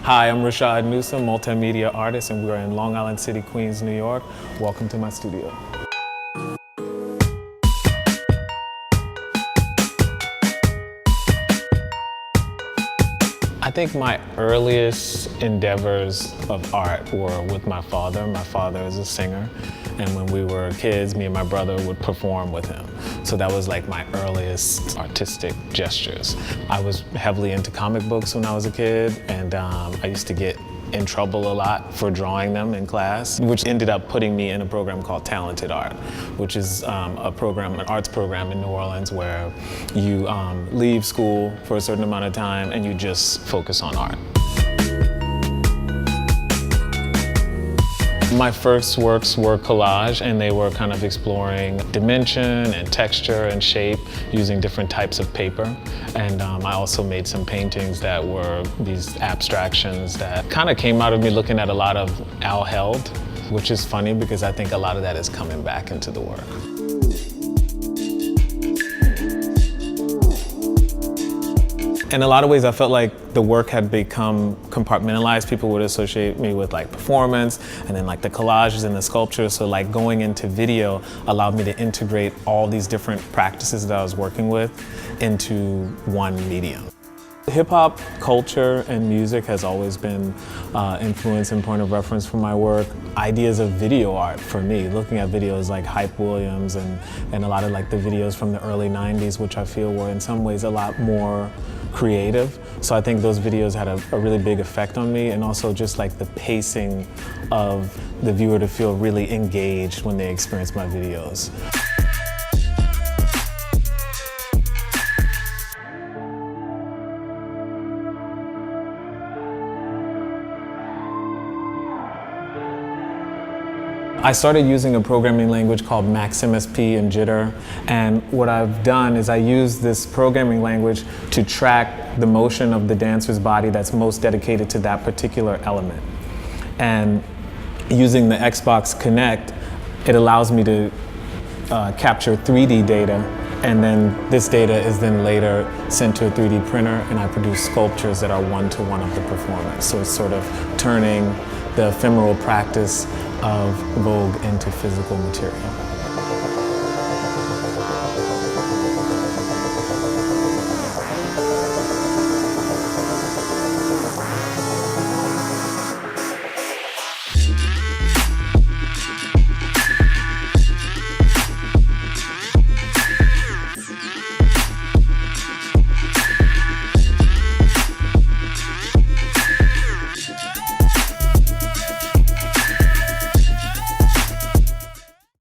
Hi, I'm Rashaad Newsome, multimedia artist, and we're in Long Island City, Queens, New York. Welcome to my studio. I think my earliest endeavors of art were with my father. My father is a singer, and when we were kids, me and my brother would perform with him. So that was like my earliest artistic gestures. I was heavily into comic books when I was a kid, and I used to get in trouble a lot for drawing them in class, which ended up putting me in a program called Talented Art, which is an arts program in New Orleans where you leave school for a certain amount of time and you just focus on art. My first works were collage, and they were kind of exploring dimension and texture and shape using different types of paper. And I also made some paintings that were these abstractions that kind of came out of me looking at a lot of Al Held, which is funny because I think a lot of that is coming back into the work. In a lot of ways, I felt like the work had become compartmentalized. People would associate me with like performance, and then like the collages and the sculptures. So like going into video allowed me to integrate all these different practices that I was working with into one medium. Hip-hop culture and music has always been influence and point of reference for my work. Ideas of video art for me, looking at videos like Hype Williams and a lot of like the videos from the early 90s, which I feel were in some ways a lot more creative. So I think those videos had a really big effect on me, and also just like the pacing of the viewer to feel really engaged when they experience my videos. I started using a programming language called MaxMSP and Jitter, and what I've done is I use this programming language to track the motion of the dancer's body that's most dedicated to that particular element. And using the Xbox Connect, it allows me to capture 3D data, and then this data is then later sent to a 3D printer, and I produce sculptures that are one-to-one of the performance. So it's sort of turning the ephemeral practice of Vogue into physical material.